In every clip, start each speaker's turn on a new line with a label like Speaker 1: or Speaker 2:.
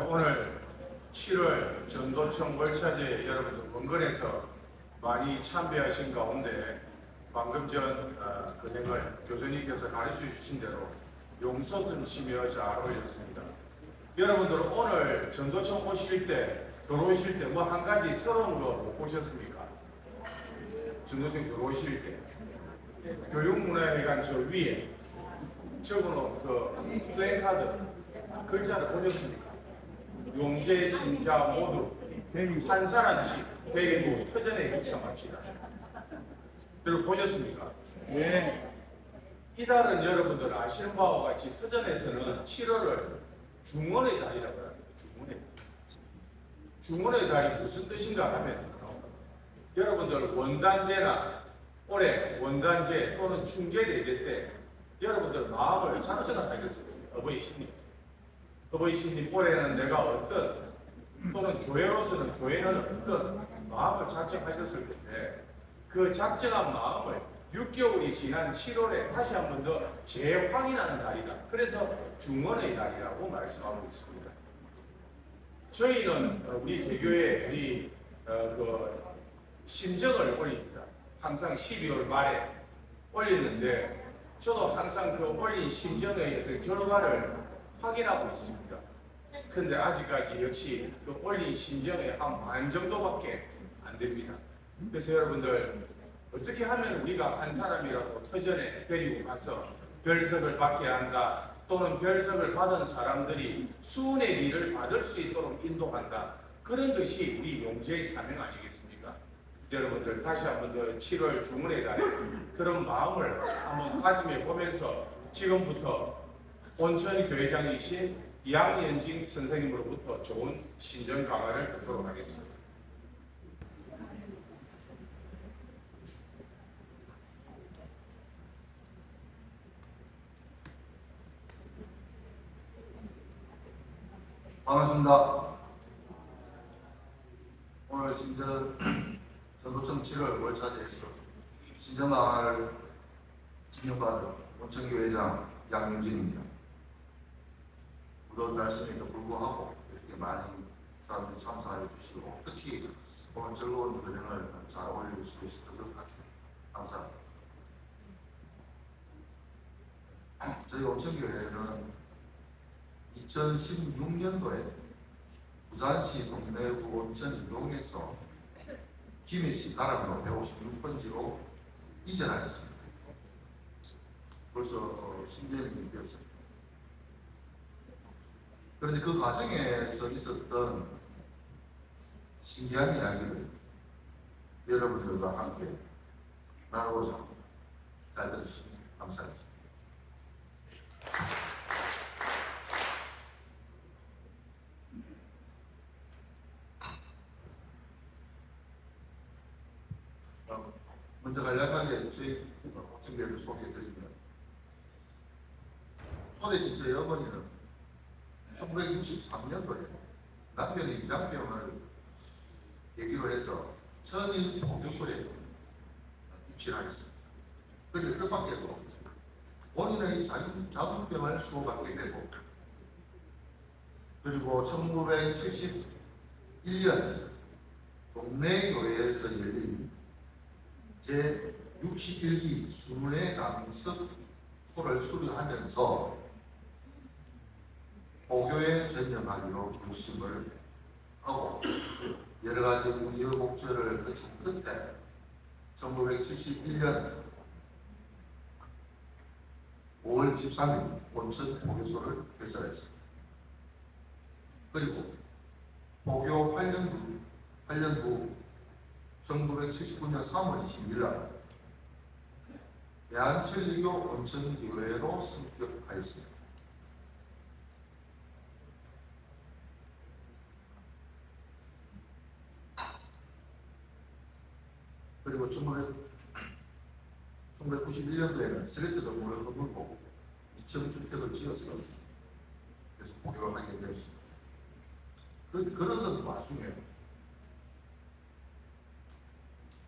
Speaker 1: 오늘 7월 전도청 월차제 여러분들 원건에서 많이 참배하신 가운데 방금 전 근행을 교수님께서 가르쳐 주신 대로 용솟은 치며 잘 올렸습니다. 여러분들 오늘 전도청 오실 때 들어오실 때 뭐 한 가지 새로운 거 못 보셨습니까? 전도청 들어오실 때 교육문화회관 저 위에 적어놓은 그 플래카드 글자를 보셨습니까? 용재 신자 모두 한 사람씩 데리고 터전에 이참합시다. 여러분 보셨습니까?
Speaker 2: 네.
Speaker 1: 이달은 여러분들 아시는 바와 같이 터전에서는 7월을 중원의 달이라고 합니다. 중원의 달이 무슨 뜻인가 하면 여러분들 원단제나 올해 원단제 또는 충계대제 때 여러분들 마음을 작정하셨습니다. 어버이 신님. 어버이 신님 올해는 내가 어떤 또는 교회로서는 교회는 어떤 마음을 작정하셨을 텐데 그 작정한 마음을 6개월이 지난 7월에 다시 한 번 더 재확인하는 달이다. 그래서 중원의 달이라고 말씀하고 있습니다. 저희는 우리 개교에 우리 그 심정을 올립니다. 항상 12월 말에 올리는데 저도 항상 그 올린 심정의 그 결과를 확인하고 있습니다. 근데 아직까지 역시 그 올린 심정의 한 반 정도밖에 안 됩니다. 그래서 여러분들 어떻게 하면 우리가 한 사람이라도 터전에 데리고 가서 별석을 받게 한다 또는 별석을 받은 사람들이 수은의 일을 받을 수 있도록 인도한다. 그런 것이 우리 용재의 사명 아니겠습니까? 여러분들 다시 한번 더 7월 중원의 달에 그런 마음을 한번 다짐해 보면서 지금부터 온천 교회장이신 양연진 선생님으로부터 좋은 신전 강화를 듣도록 하겠습니다.
Speaker 3: 반갑습니다. 오늘 전도청 7월 월차제에서 신전 강화를 진행받은 온천교회장 양윤진입니다. 무더운 날씨에도 불구하고 이렇게 많은 사람들이 참석해 주시고 특히 오늘 즐거운 근행을 잘 올릴 수 있었던 것 같습니다. 감사합니다. 저희 온천교회는 2016년도에 부산시 동래구 온천 이동에서 김해시 가락로 156번지로 이전하였습니다. 벌써 10년이 되었습니다. 그런데 그 과정에서 있었던 신기한 이야기를 여러분들과 함께 나누고자 합니다. 잘 들으셨습니다. 감사합니다. 먼저 간략하게 저희 정계를 소개해드리면 초대신 저희 어머니는 1963년도에 남편이 위장병을 계기로 해서 천일 교소에 입시를 하였습니다. 그런데 뜻밖에도 본인의 자궁병을 수호받게 되고 그리고 1971년 동래 교회에서 열린 제61기 수문회 강습소를 수료하면서 보교에 전념하기로 결심을 하고 여러 가지 우여곡절을 거친 끝에 1971년 5월 23일 온천 보교소를 개설했습니다. 그리고 보교 8년 후 1979년 3월 22일 날 대한천리교 온천교회로 승격하였습니다. 그리고 1991년도에는 스레트 건물을 허물고 2층 주택을 지어서 계속 보교를 하게 되었습니다. 그러던 와중에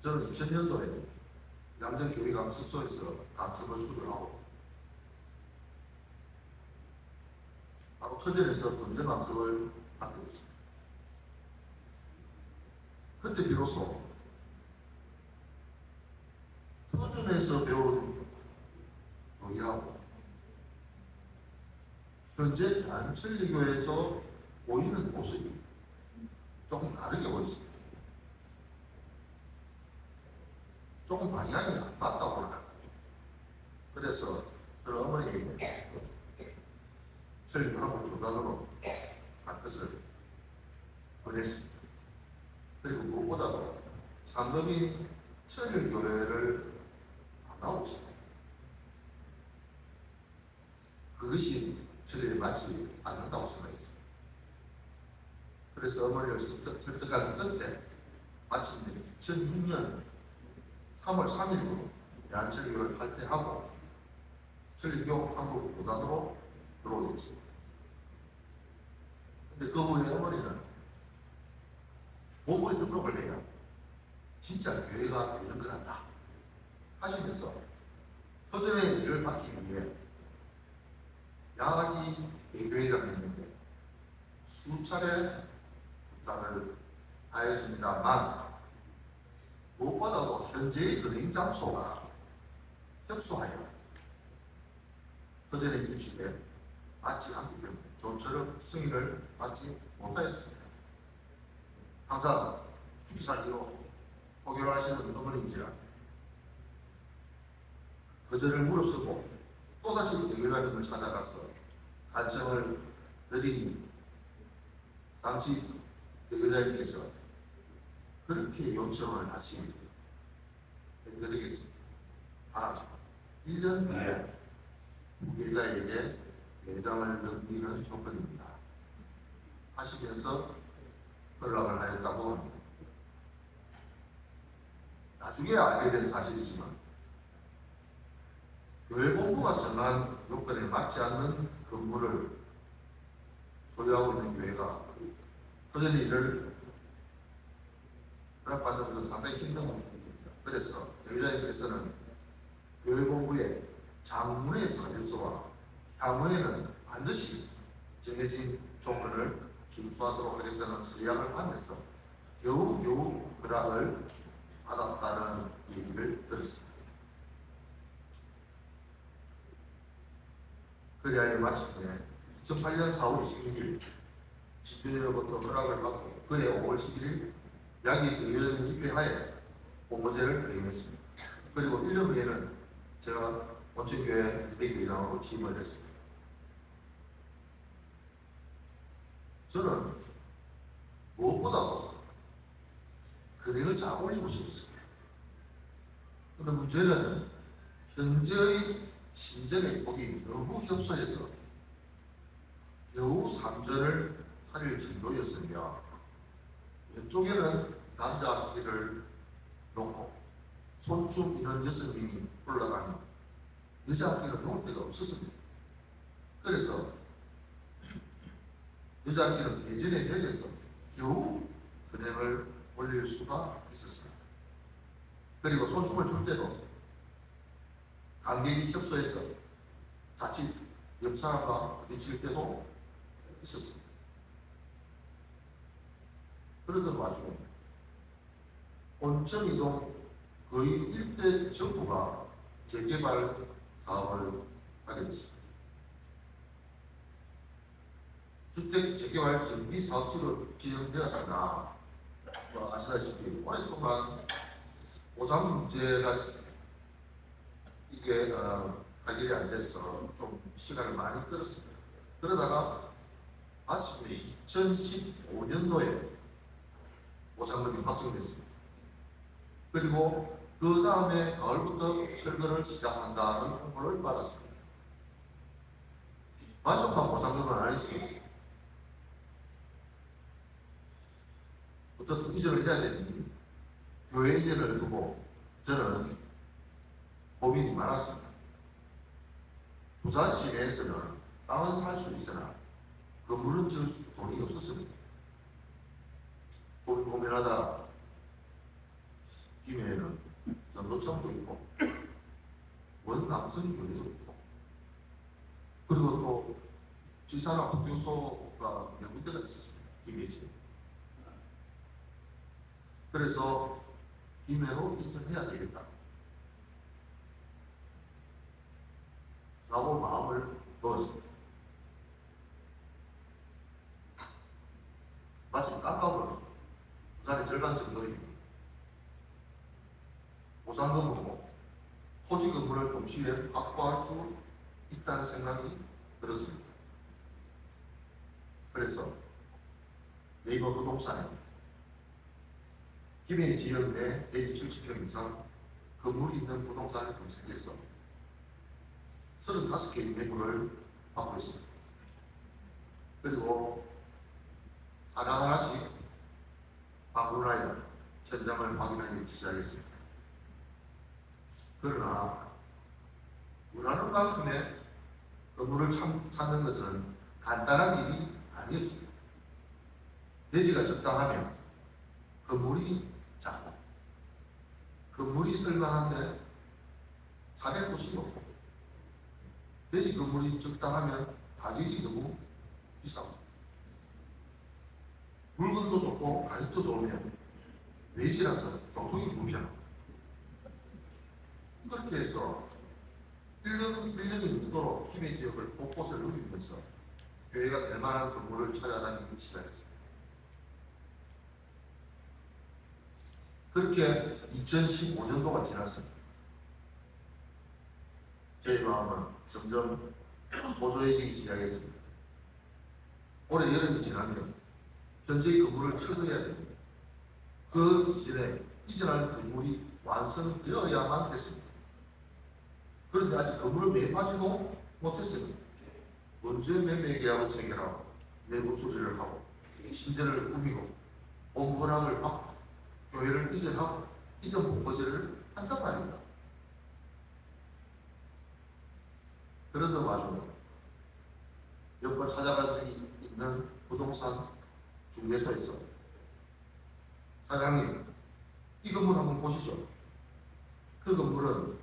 Speaker 3: 저는 2000년도에 양정교회 강습소에서 강습을 수료하고 바로 터전에서 검정 강습을 하게 됐습니다. 그때 비로소 터전에서 배운 교리하고 현재 대한천리교에서 보이는 모습이 조금 다르게 보였습니다. 조금 방향이 안 맞다고 할까요? 그래서 저는 어머니에게 천리교하고 교단으로 갈 것을 권했습니다. 그리고 무엇보다도 상금이 천리교회를 안 나오고 있습니다. 그것이 천리에 맞지 않는다고 생각했습니다. 그래서 어머니를 설득한 끝에 마침내 2006년 3월 3일로 대한천리교를 탈퇴하고 천리교 한국 교단으로 들어오게 됐습니다. 근데 그 후에 어머니는 본부에 등록을 해야 진짜 교회가 되는 거란다 하시면서 터전의 일을 받기 위해 야기 대교회장을 했는데 수차례 부탁을 하였습니다만 무엇보다도 현재의 은행 장소가 협소하여 터전의 규칙에 맞지 않기 때문에 좀처럼 승인을 받지 못하였습니다. 항상 죽기 살기로 포교를 하시는 어머니인지라 거절을 무릅쓰고 또다시 대교장님을 찾아가서 간청을 드리니 당시 대교장님께서 그렇게 요청을 하시니 해드리겠습니다. 1년 후에 후계자에게 대장을 넘기는 조건입니다 하시면서 허락을 하였다고 합니다. 나중에 알게 된 사실이지만 교회 본부가 정한 요건에 맞지 않는 건물을 소유하고 있는 교회가 터전이 이를 허락받는 것은 상당히 힘든 부분입니다. 그래서 대회장님께서는 교회 본부의 장문의 사유서와 향후에는 반드시 정해진 조건을 준수하도록 하겠다는 서약을 하면서 겨우 허락을 받았다는 얘기를 들었습니다. 그리하여 마침내 2008년 4월 26일 집주인으로부터 허락을 받고 그해 5월 11일 야기 대의원 입회하에 공모제를 배임했습니다. 그리고 1년 후에는 제가 원천교회 대교회장으로 취임을 했습니다. 저는 무엇보다도 근행을 잘 올리고 싶습니다. 그런데 문제는 현재의 신전의 폭이 너무 협소해서 겨우 3전을 차릴 정도였으며 왼쪽에는 남자 앞길을 놓고 손주 인원 6명이 올라가니 여자 앞길을 놓을 데가 없었습니다. 그래서 여자 앞길은 예전에 내려서 겨우 근행을 올릴 수가 있었습니다. 그리고 손춤을 줄 때도 간격이 협소해서 자칫 옆 사람과 부딪힐 때도 있었습니다. 그러던 와중에 온천이동 거의 일대 전부가 재개발 사업을 하게 됐습니다. 주택 재개발 정비 사업지로 지정되었으나 아시다시피 오랫동안 보상 문제가 이게 해결이 안 돼서 좀 시간을 많이 끌었습니다. 그러다가 마침내 2015년도에 보상금이 확정됐습니다. 그리고 그 다음에 가을부터 철거를 시작한다는 통보를 받았습니다. 만족한 보상금은 아니지만 어떤 이전을 해야 되니 교회 이전을 두고 저는 고민이 많았습니다. 부산 시내에서는 땅은 살 수 있으나 건물은 지을 수 돈이 없었습니다. 고민하다 김해에는 전도청도 있고 원남성교회도 있고 그리고 또 지산학 교소가 몇 군데가 있었습니다. 김해지. 그래서 김해로 이전해야 되겠다. 라고 마음을 먹었습니다. 마침 깎아보면 부산의 절반 정도입니다. 보상금으로 토지 건물을 동시에 확보할 수 있다는 생각이 들었습니다. 그래서 네이버 부동산에 김해 지역 내 대지 70평 이상 건물이 있는 부동산을 검색해서 35개의 매물을 받고 있습니다. 그리고 하나하나씩 방문하여 현장을 확인하기 시작했습니다. 그러나 원하는 만큼의 건물을 찾는 것은 간단한 일이 아니었습니다. 대지가 적당하면 건물이 작고 건물이 쓸만한데 찾을 곳이 없고 대지 건물이 적당하면 가격이 너무 비싸고 물건도 좋고 가격도 좋으면 외지라서 교통이 불편하고 그렇게 해서 1년이 넘도록 김해 지역을 곳곳을 누비면서 교회가 될 만한 건물을 찾아다니기 시작했습니다. 그렇게 2015년도가 지났습니다. 제 마음은 점점 고조해지기 시작했습니다. 올해 여름이 지나면 현재의 건물을 철거해야 됩니다. 그 이전에 이전할 건물이 완성되어야만 했습니다. 그런데 아직 건물을 매입하지도 못했습니다. 언제 매매 계약을 체결하고 내부 수리를 하고 신재를 꾸미고 온 허락을 받고 교회를 이전하고 이전 공거제를 한단 말입니다. 그러던 와중에 몇 번 찾아간 적이 있는 부동산 중개소에서 사장님 이 건물 한번 보시죠. 그 건물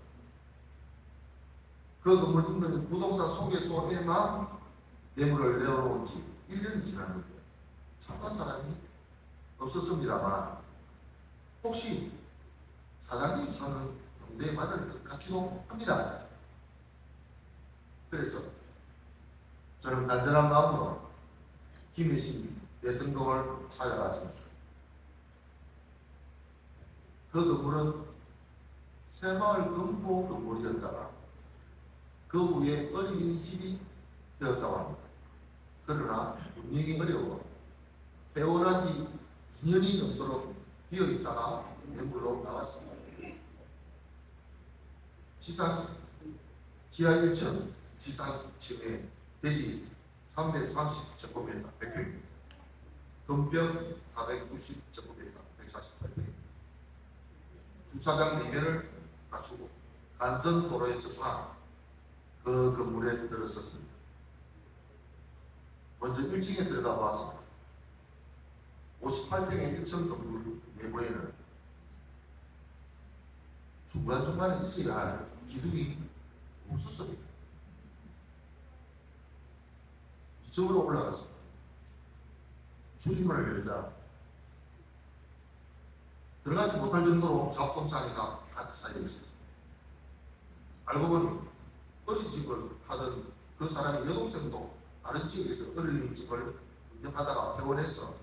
Speaker 3: 있는 부동산 소개소에만 매물을 내어놓은 지 1년이 지났는데 참관 사람이 없었습니다만 혹시 사장님이 사는 용대에 맞을 것 같기도 합니다. 그래서 저는 단전한 마음으로 김해시 예성동을 찾아갔습니다. 그 건물은 새마을 금고 건물이었다가 그 후에 어린이집이 되었다고 합니다. 그러나 운영이 어려워 퇴원한 지 2년이 넘도록 비어있다가 매물로 나왔습니다. 지하 1층, 지상 2층에 대지 330제곱미터 100평입니다. 건병 490제곱미터 148평입니다. 주차장 4면을 갖추고 간선 도로에 접한 그 건물에 들어섰습니다. 먼저 1층에 들어가 보았습니다. 58평의 1층 건물 내부에는 중간중간에 있어야 할 기둥이 없었습니다. 2층으로 올라갔습니다. 출입문을 열자 들어가지 못할 정도로 잡동사니가 가득 쌓여 있었습니다. 알고 보니 어린이집을 하던 그 사람의 여동생도 다른 지역에서 어린이집을 운영하다가 퇴원해서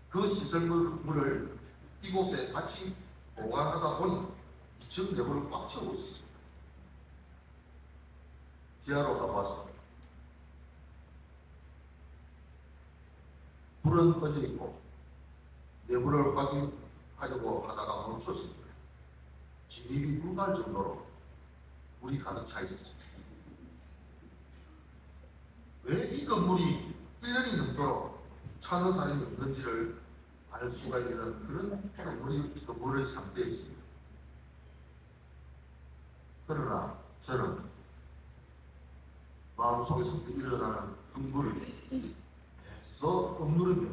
Speaker 3: 그 시설물을 이곳에 같이 보관하다 보니 2층 내부를 꽉 채우고 있었습니다. 지하로 가보았습니다. 불은 꺼져 있고 내부를 확인하려고 하다가 멈췄습니다. 진입이 불가할 정도로 물이 가득 차 있었습니다. 왜 이 건물이 1년이 넘도록 차는 사람이 없는지를 알 수가 있는 그런 건물의 상태에 있습니다. 그러나 저는 마음속에서부터 일어나는 흥분을 애써 억누르며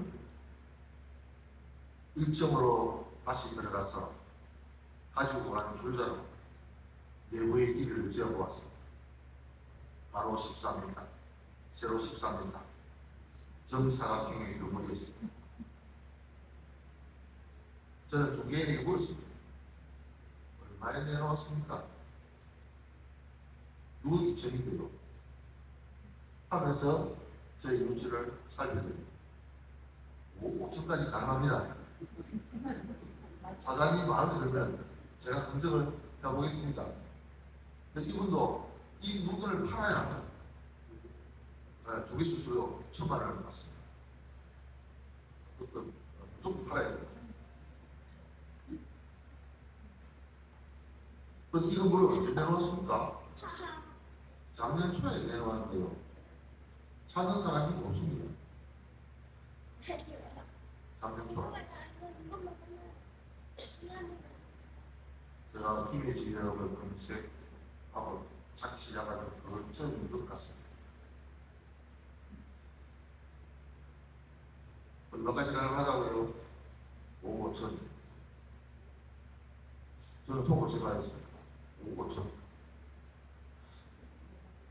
Speaker 3: 1층으로 다시 들어가서 가지고 간 줄자로 내부의 길을 지어보았습니다. 바로 13m, 세로 13m, 정사각형의 건물이었습니다. 저는 중개인에게 물었습니다. 얼마에 내놓았습니까? 6억 2천인데요. 하면서 저희 눈치를 살펴드립니다. 5억 5천까지 가능합니다. 사장님 마음에 들면 제가 긍정을 해보겠습니다. 근데 이분도 이 물건을 팔아야 조기 수수료 1,000만 원을 받습니다. 어떤 무조건 팔아야 됩니다. 그래서 이거 물을 언제 내놓았습니까? 작년 초에 내놓았는데요. 찾는 사람이 없습니다. 작년 초에. 제가 김해 지역을 검색하고 찾기 시작하는 그 처음인 것 같습니다. 얼마까지 가능하다고요? 5억 5천. 저는 속으로 생각했습니다. 5억 5천.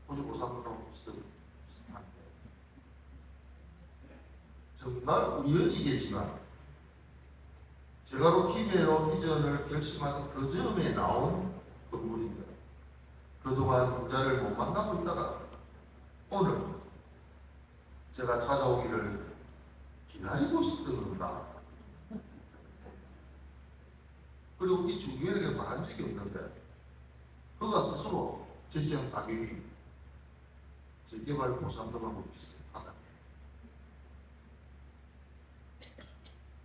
Speaker 3: 호주고 사고하고 비슷한데. 정말 우연이겠지만 제가로 김해로 이전을 결심하는 그 즈음에 나온 건물입니다. 그동안 혼자를 못 만나고 있다가 오늘 제가 찾아오기를 기다리고 있었던 겁니다. 그리고 이 주기에게 말한 적이 없는데 그가 스스로 제시한 가격이 재개발 보상금하고 비슷하다.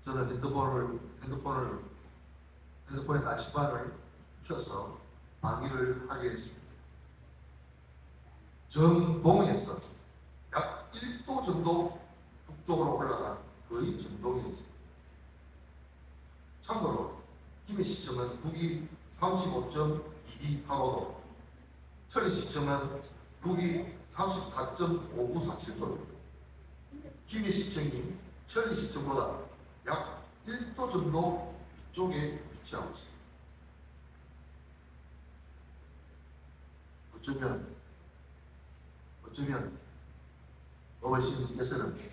Speaker 3: 저는 핸드폰의 나침반을 켜서 방위를 하게 했습니다. 전동에서 약 1도 정도 북쪽으로 올라가 거의 전동이었습니다. 참고로 김해 시청은 북위 35.2285도, 천리 시청은 북위 34.5947도입니다. 김해 시청이 천리 시청보다 약 1도 정도 위쪽에 위치하고 있습니다. 어쩌면 어르신께서는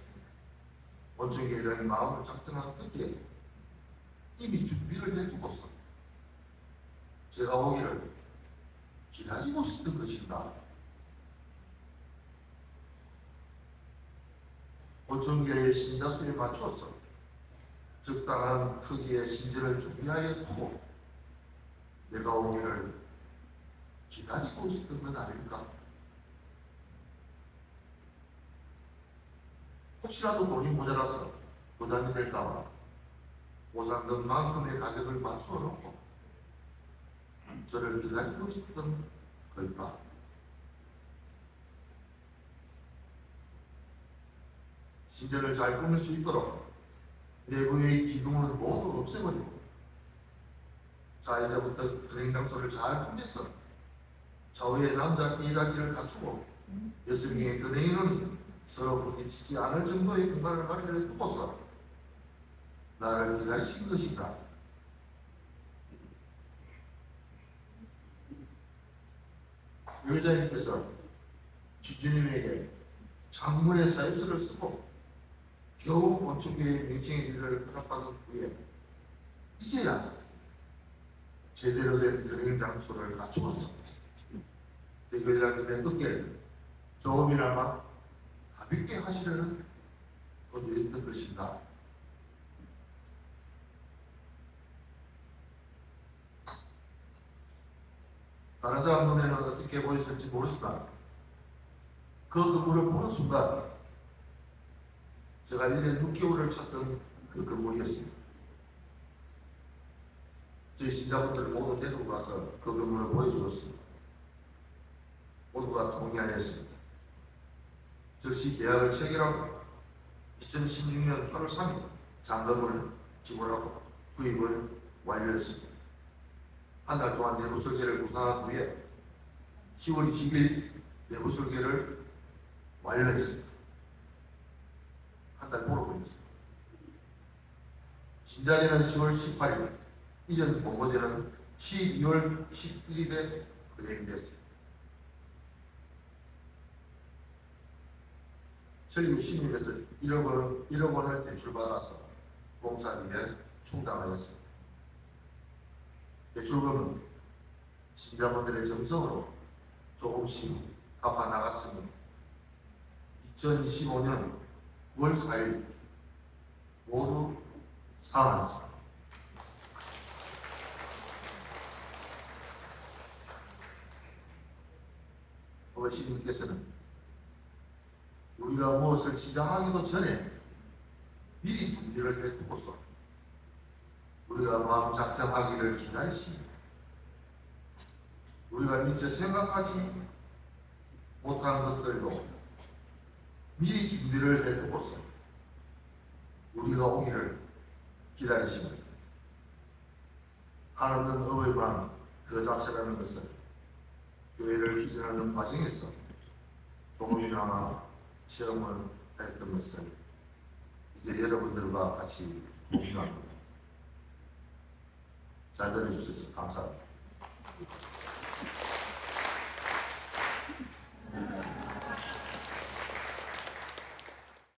Speaker 3: 원충계장의 마음을 작정한 그때 이미 준비를 해두고서 제가 오기를 기다리고 있었던 것입니다. 원충계의 신자수에 맞추어서 적당한 크기의 신전을 준비하여 두고 내가 오기를 기다리고 있었던 건 아닐까? 혹시라도 돈이 모자라서 부담이 될까봐 보상금만큼의 가격을 맞추어 놓고 저를 기다리고 있었던 걸까? 신전을 잘 꾸밀 수 있도록 내부의 기둥을 모두 없애버리고 자이제부터 근행 장소를 잘 꾸며서 좌우의 남자 이자기를 갖추고 6명의 근행인원이 서로 부딪히지 않을 정도의 공간을 마련해 두고서 나를 기다리신 것인가? 여자님께서 주주님에게 장문의 사유서를 쓰고 겨우 원충계의 명칭의 일을 허락받은 후에 이제야 제대로 된 근행 장소를 갖추어서 대교장님의 어깨를 조금이나마 가볍게 하시려는 의도였던 것인가? 다른 사람 눈에는 어떻게 보였을지 모르지만 그 건물을 보는 순간 제가 1년 6개월을 찾던 그 건물이었습니다. 저희 신자분들을 모두 데리고 가서 그 건물을 보여주었습니다. 모두가 동의하였습니다. 즉시 계약을 체결하고 2016년 8월 3일 잔금을 지불하고 구입을 완료했습니다. 한 달 동안 내부 설계를 구상한 후에 10월 20일 내부 설계를 완료했습니다. 한 달 보러 걸렸습니다. 진자리는 10월 18일, 이전 본거제는 12월 11일에 진행되었습니다. 천리구 시민에서 1억 원을 대출받아서 공사비에 충당하였습니다. 대출금은 신자분들의 정성으로 조금씩 갚아 나갔습니다. 2025년 9월 4일 모두 사망했습니다. 어머니 시민께서는 우리가 무엇을 시작하기도 전에 미리 준비를 해두고서 우리가 마음 작정하기를 기다리십니다. 우리가 미처 생각하지 못한 것들도 미리 준비를 해두고서 우리가 오기를 기다리십니다. 한없는 의외만 그 자체라는 것은 교회를 기전하는 과정에서 조금이나마 체험을 했던 것을 이제 여러분들과 같이 공유합니다. 잘 들어주셔서 감사합니다.